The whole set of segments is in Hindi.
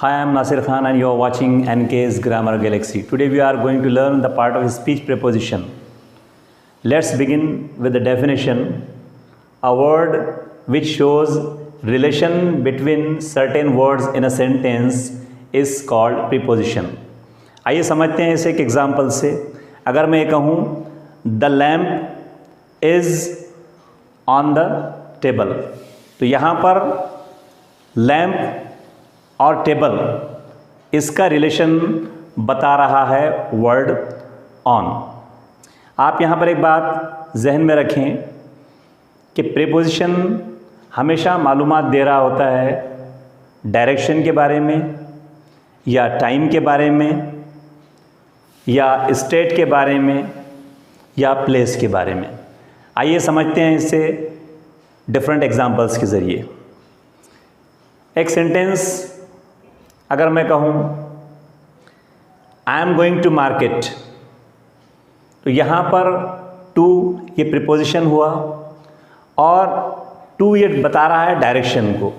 Hi, I am Nasir Khan and you are watching NK's Grammar Galaxy. Today we are going to learn the part of speech preposition. Let's begin with the definition. A word which shows relation between certain words in a sentence is called preposition. आइए समझते हैं इसे एक एग्जाम्पल से. अगर मैं कहूँ the lamp is on the table, तो यहाँ पर लैम्प और टेबल इसका रिलेशन बता रहा है वर्ड ऑन. आप यहाँ पर एक बात जहन में रखें कि प्रीपोजिशन हमेशा मालूमात दे रहा होता है डायरेक्शन के बारे में या टाइम के बारे में या स्टेट के बारे में या प्लेस के बारे में. आइए समझते हैं इसे डिफरेंट एग्जांपल्स के ज़रिए. एक सेंटेंस अगर मैं कहूँ I am going to market, तो यहाँ पर टू ये प्रीपोजिशन हुआ और टू ये बता रहा है डायरेक्शन को.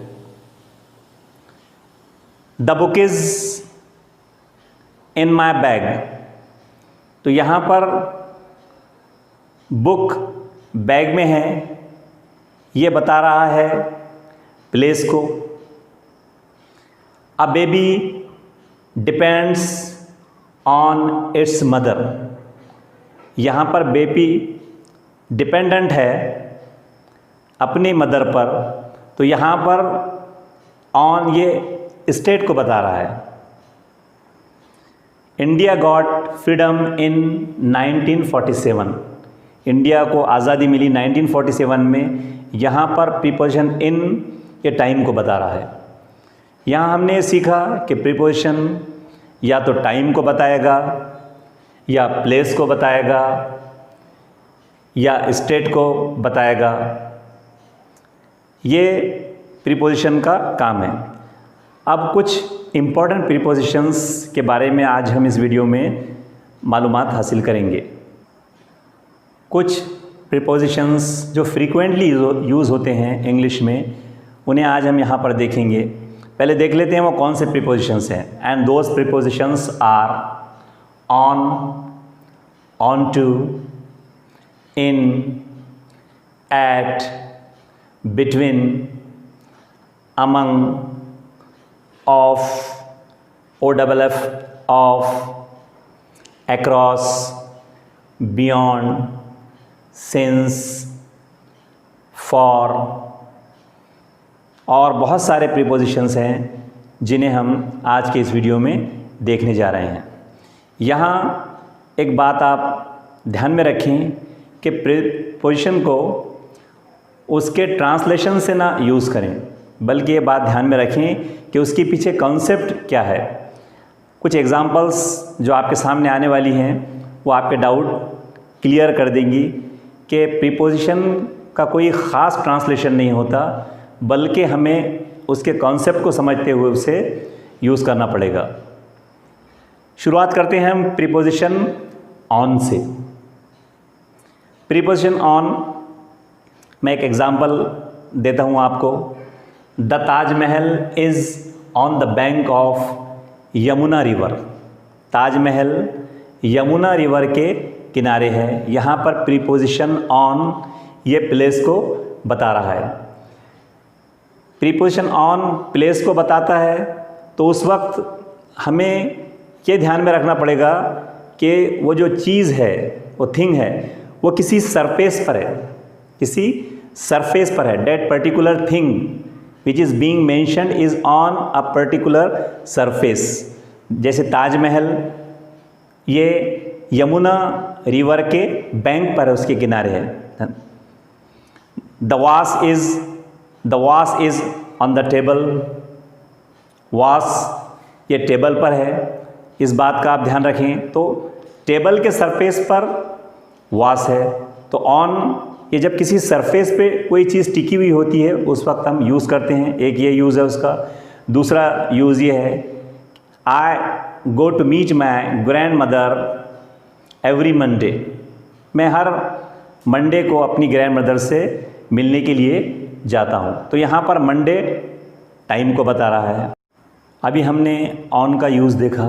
The book is in my bag, तो यहाँ पर बुक बैग में है ये बता रहा है प्लेस को. A baby depends on its mother, यहाँ पर बेबी डिपेंडेंट है अपनी मदर पर, तो यहाँ पर ऑन ये स्टेट को बता रहा है. इंडिया गॉट फ्रीडम इन 1947, इंडिया को आज़ादी मिली 1947 में. यहाँ पर प्रीपोजिशन इन ये टाइम को बता रहा है. यहाँ हमने सीखा कि प्रीपोजिशन या तो टाइम को बताएगा या प्लेस को बताएगा या स्टेट को बताएगा. ये प्रीपोजिशन का काम है. अब कुछ इम्पॉर्टेंट प्रीपोजिशंस के बारे में आज हम इस वीडियो में मालूमात हासिल करेंगे. कुछ प्रीपोजिशंस जो फ्रीक्वेंटली यूज़ होते हैं इंग्लिश में, उन्हें आज हम यहाँ पर देखेंगे. पहले देख लेते हैं वो कौन से प्रीपोजिशंस हैं. And those prepositions are on, onto, in, at, between, among, of, OFF, off, across, beyond, since, for और बहुत सारे प्रीपोजिशंस हैं जिन्हें हम आज के इस वीडियो में देखने जा रहे हैं. यहाँ एक बात आप ध्यान में रखें कि प्रीपोजिशन को उसके ट्रांसलेशन से ना यूज़ करें, बल्कि ये बात ध्यान में रखें कि उसके पीछे कॉन्सेप्ट क्या है. कुछ एग्जांपल्स जो आपके सामने आने वाली हैं वो आपके डाउट क्लियर कर देंगी कि प्रीपोजिशन का कोई ख़ास ट्रांसलेशन नहीं होता, बल्कि हमें उसके कॉन्सेप्ट को समझते हुए उसे यूज़ करना पड़ेगा. शुरुआत करते हैं हम प्रीपोजिशन ऑन से. प्रीपोजिशन ऑन, मैं एक एग्जांपल देता हूँ आपको. The Taj Mahal is on the bank of Yamuna river, Taj Mahal Yamuna river के किनारे है. यहाँ पर प्रीपोजिशन ऑन ये प्लेस को बता रहा है. प्रीपोजिशन ऑन प्लेस को बताता है तो उस वक्त हमें ये ध्यान में रखना पड़ेगा कि वो जो चीज़ है, वो थिंग है, वो किसी सरफेस पर है, किसी सरफेस पर है. That particular thing which is being mentioned is on a particular surface. जैसे ताजमहल ये यमुना रिवर के बैंक पर है, उसके किनारे है. द वास इज़ ऑन द टेबल, वास ये टेबल पर है. इस बात का आप ध्यान रखें. तो टेबल के सरफेस पर वास है, तो ऑन ये जब किसी सरफेस पे कोई चीज़ टिकी हुई होती है उस वक्त हम यूज़ करते हैं. एक ये यूज़ है उसका. दूसरा यूज़ ये है, I go to meet my grandmother every Monday, मैं हर मंडे को अपनी ग्रैंड मदर से मिलने के लिए जाता हूँ. तो यहाँ पर मंडे टाइम को बता रहा है. अभी हमने ऑन का यूज़ देखा,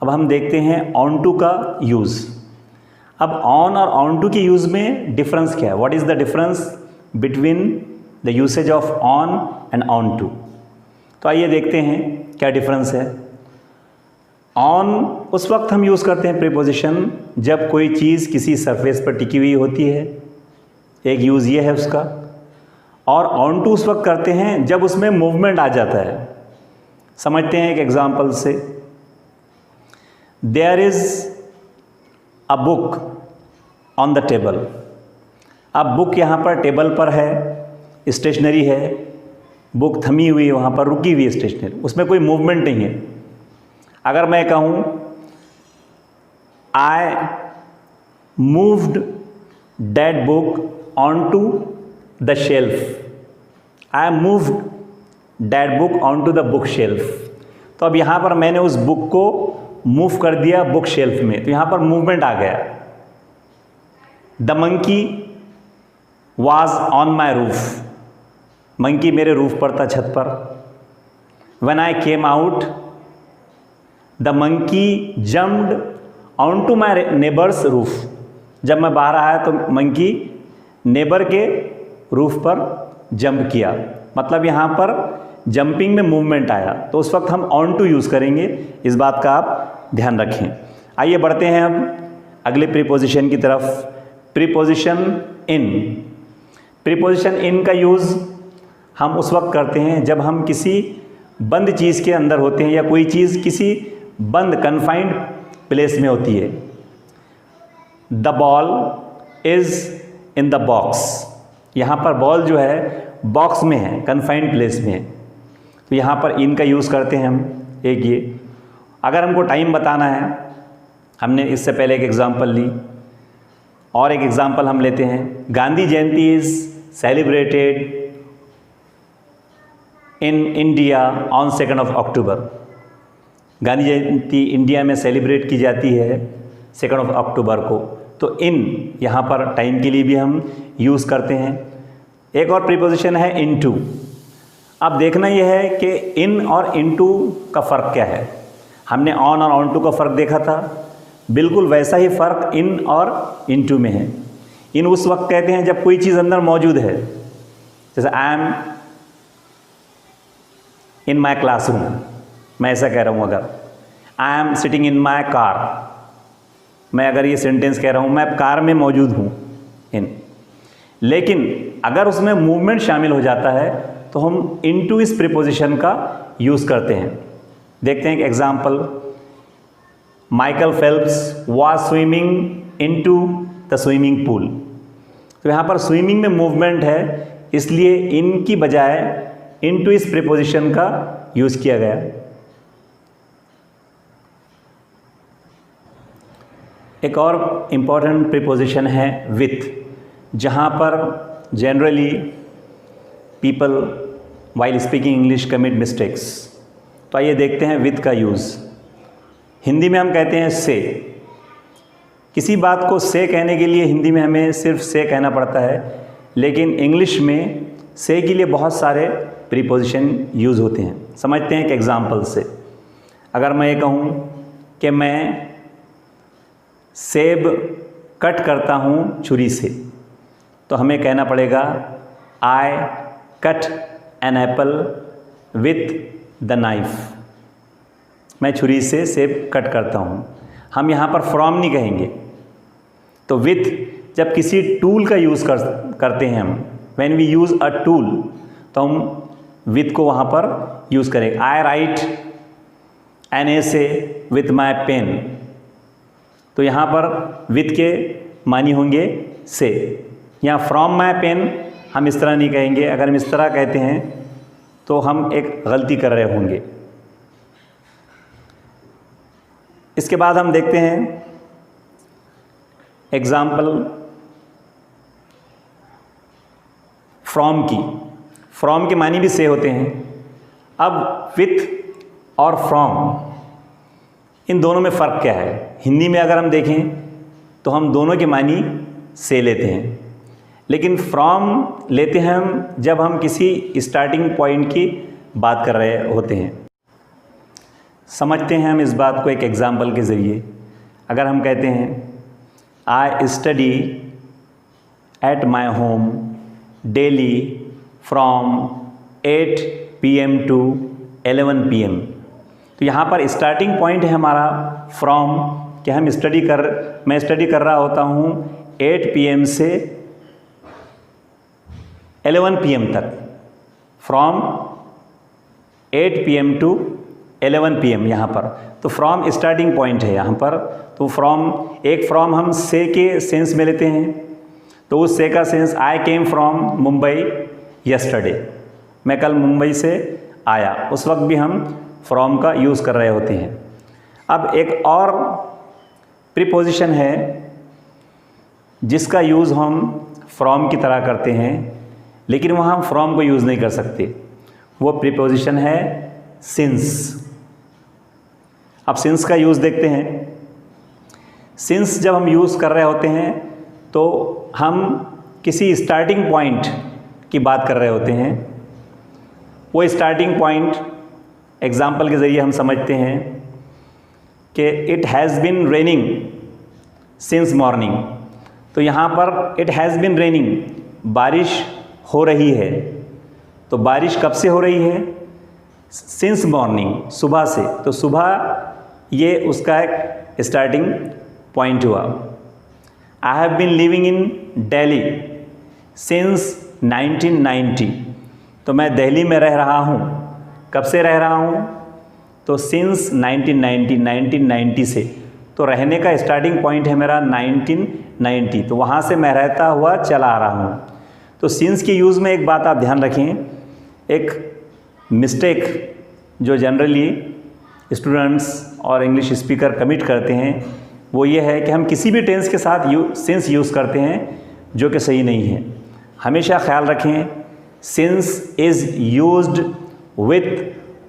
अब हम देखते हैं ऑन टू का यूज़। अब ऑन और ऑन टू के यूज़ में डिफरेंस क्या है? What is the difference between the usage of on and onto? तो आइए देखते हैं क्या डिफरेंस है। ऑन उस वक्त हम यूज़ करते हैं प्रीपोजिशन जब कोई चीज़ किसी सरफेस पर टिकी हुई होती है, एक यूज़ ये है उसका। और ऑन टू उस वक्त करते हैं जब उसमें मूवमेंट आ जाता है। समझते हैं एक एग्जांपल से। There is a book on the table. अब बुक यहाँ पर टेबल पर है, स्टेशनरी है, बुक थमी हुई है, वहाँ पर रुकी हुई है स्टेशनरी, उसमें कोई मूवमेंट नहीं है। अगर मैं कहूँ I moved that book onto the shelf, I moved that book onto the book shelf, तो अब यहाँ पर मैंने उस बुक को मूव कर दिया बुक शेल्फ में, तो यहाँ पर मूवमेंट आ गया। The monkey was on my roof, monkey मेरे रूफ पर था, छत पर। When I came out the monkey jumped onto my neighbours roof, जब मैं बाहर आया तो मंकी नेबर के रूफ पर जंप किया, मतलब यहाँ पर जंपिंग में मूवमेंट आया, तो उस वक्त हम ऑन टू यूज़ करेंगे। इस बात का आप ध्यान रखें। आइए बढ़ते हैं हम अगले प्रीपोजिशन की तरफ। प्रीपोजिशन इन। प्रीपोजिशन इन का यूज़ हम उस वक्त करते हैं जब हम किसी बंद चीज़ के अंदर होते हैं या कोई चीज़ किसी बंद कन्फाइंड प्लेस में होती है। The ball is in the box, यहाँ पर बॉल जो है बॉक्स में है, कन्फाइंड प्लेस में है, तो यहाँ पर इन का यूज़ करते हैं हम। एक ये, अगर हमको टाइम बताना है, हमने इससे पहले एक एग्ज़ाम्पल ली, और एक एग्ज़ाम्पल हम लेते हैं। Gandhi Jayanti is celebrated in India on 2 October. Gandhi Jayanti India में सेलिब्रेट की जाती है 2 अक्टूबर को, तो इन यहाँ पर टाइम के लिए भी हम यूज़ करते हैं। एक और प्रीपोजिशन है इनटू। अब देखना यह है कि इन और इनटू का फ़र्क क्या है। हमने ऑन और ऑन टू का फ़र्क देखा था, बिल्कुल वैसा ही फ़र्क इन और इनटू में है। इन उस वक्त कहते हैं जब कोई चीज़ अंदर मौजूद है, जैसे I am in my classroom, मैं ऐसा कह रहा हूँ। अगर I am sitting in my car, मैं अगर ये सेंटेंस कह रहा हूँ मैं कार में मौजूद हूँ, इन। लेकिन अगर उसमें मूवमेंट शामिल हो जाता है तो हम इनटू इस प्रीपोजिशन का यूज़ करते हैं। देखते हैं एक example. Michael Phelps was swimming into the swimming pool, तो यहाँ पर स्विमिंग में मूवमेंट है, इसलिए इन की बजाय इनटू इस प्रीपोजिशन का यूज़ किया गया। एक और इम्पॉर्टेंट प्रीपोजिशन है विथ, जहाँ पर generally people while speaking English commit mistakes. तो आइए देखते हैं विथ का यूज़। हिंदी में हम कहते हैं से। किसी बात को से कहने के लिए हिंदी में हमें सिर्फ से कहना पड़ता है, लेकिन इंग्लिश में से के लिए बहुत सारे प्रीपोजिशन यूज़ होते हैं। समझते हैं एक एग्ज़ाम्पल से। अगर मैं ये कहूँ कि मैं सेब कट करता हूँ छुरी से, तो हमें कहना पड़ेगा I cut an apple with the knife. मैं छुरी से सेब कट करता हूँ। हम यहाँ पर फ्रॉम नहीं कहेंगे। तो विथ जब किसी टूल का यूज़ करते हैं हम, when we use a tool, तो हम विथ को वहाँ पर यूज़ करेंगे। I write an essay with my pen, तो यहाँ पर विथ के मानी होंगे से। यहाँ फ्रॉम माई पेन हम इस तरह नहीं कहेंगे। अगर हम इस तरह कहते हैं तो हम एक गलती कर रहे होंगे। इसके बाद हम देखते हैं एग्जाम्पल फ्रॉम की। फ्रॉम के मानी भी से होते हैं। अब विथ और फ्रॉम, इन दोनों में फ़र्क क्या है? हिंदी में अगर हम देखें तो हम दोनों के मानी से लेते हैं, लेकिन फ्रॉम लेते हैं हम जब हम किसी स्टार्टिंग पॉइंट की बात कर रहे होते हैं। समझते हैं हम इस बात को एक एग्जाम्पल के ज़रिए। अगर हम कहते हैं I study at my home daily from 8 PM to 11 PM, तो यहाँ पर स्टार्टिंग पॉइंट है हमारा फ्रॉम, कि मैं स्टडी कर रहा होता हूँ 8 PM से 11 PM तक, फ्रॉम 8 PM टू 11 PM यहाँ पर। तो फ्रॉम स्टार्टिंग पॉइंट है यहाँ पर। तो फ्रॉम हम से के सेंस में लेते हैं, तो उस से का sense I came from Mumbai yesterday, मैं कल मुंबई से आया, उस वक्त भी हम फ्रॉम का यूज़ कर रहे होते हैं। अब एक और प्रीपोजिशन है जिसका यूज़ हम फ्रॉम की तरह करते हैं, लेकिन वहाँ हम फ्रॉम को यूज़ नहीं कर सकते। वो प्रीपोजिशन है सिंस। अब सिंस का यूज़ देखते हैं। सिंस जब हम यूज़ कर रहे होते हैं तो हम किसी स्टार्टिंग पॉइंट की बात कर रहे होते हैं। वो स्टार्टिंग पॉइंट एग्जाम्पल के ज़रिए हम समझते हैं कि it has been raining since morning. तो यहाँ पर इट हैज़ बीन रेनिंग, बारिश हो रही है। तो बारिश कब से हो रही है? सिंस मॉर्निंग, सुबह से। तो सुबह ये उसका एक स्टार्टिंग पॉइंट हुआ। I have been living in Delhi since 1990। तो मैं दिल्ली में रह रहा हूँ। कब से रह रहा हूँ? तो सिंस 1990 से। तो रहने का स्टार्टिंग पॉइंट है मेरा 1990, तो वहाँ से मैं रहता हुआ चला आ रहा हूँ। तो सिंस के यूज़ में एक बात आप ध्यान रखें, एक मिस्टेक जो जनरली स्टूडेंट्स और इंग्लिश स्पीकर कमिट करते हैं वो ये है कि हम किसी भी टेंस के साथ सिंस यूज़ करते हैं, जो कि सही नहीं है। हमेशा ख्याल रखें, since is used with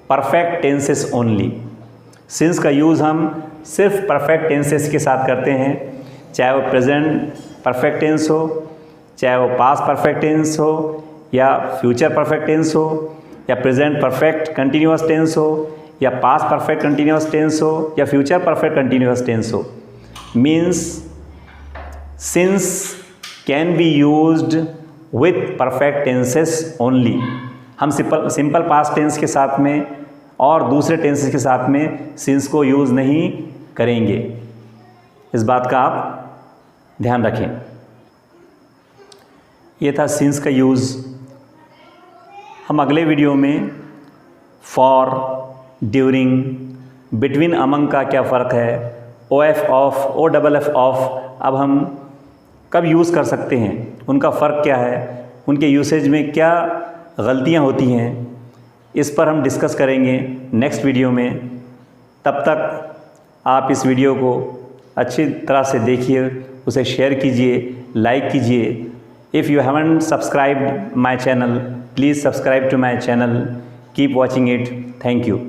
perfect tenses only. Since का यूज़ हम सिर्फ परफेक्ट टेंसेस के साथ करते हैं, चाहे वो प्रेजेंट परफेक्ट टेंस हो, चाहे वो पास्ट परफेक्ट टेंस हो, या फ्यूचर परफेक्ट टेंस हो, या प्रेजेंट परफेक्ट कंटिन्यूअस टेंस हो, या पास्ट परफेक्ट कंटिन्यूअस टेंस हो, या फ्यूचर परफेक्ट कंटिन्यूअस टेंस हो। Means since can be used with perfect tenses only. हम सिंपल पास्ट टेंस के साथ में और दूसरे टेंसेस के साथ में सिंस को यूज़ नहीं करेंगे। इस बात का आप ध्यान रखें। ये था सिंस का यूज़। हम अगले वीडियो में फॉर, ड्यूरिंग, बिटवीन, अमंग का क्या फ़र्क है, OF ऑफ, OFF ऑफ अब हम कब यूज़ कर सकते हैं, उनका फ़र्क क्या है, उनके यूसेज में क्या गलतियाँ होती हैं, इस पर हम डिस्कस करेंगे नेक्स्ट वीडियो में। तब तक आप इस वीडियो को अच्छी तरह से देखिए, उसे शेयर कीजिए, लाइक कीजिए। If you haven't subscribed my channel, please subscribe to my channel. Keep watching it. Thank you.